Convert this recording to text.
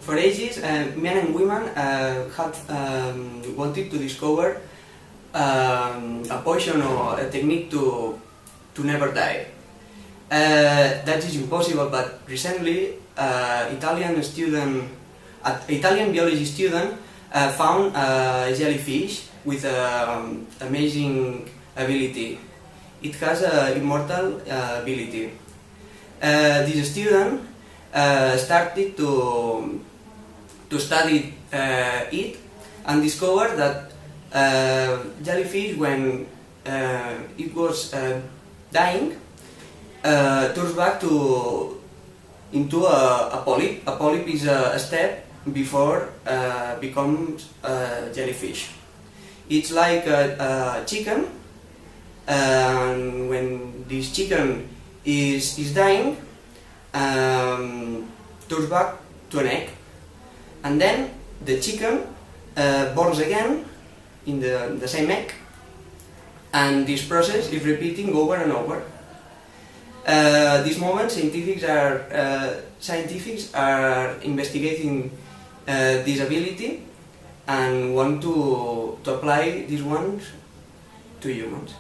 For ages, men and women have wanted to discover a potion or a technique to never die. That is impossible, but recently Italian biology student found a jellyfish with amazing ability. It has an immortal ability. This student started to study it and discovered that jellyfish, when it was dying, turns back into a polyp. A polyp is a step before becomes a jellyfish. It's like a chicken, and when this chicken is dying, turns back to an egg, and then the chicken borns again in the same egg, and this process is repeating over and over. This moment, scientists are investigating this ability and want to apply these ones to humans.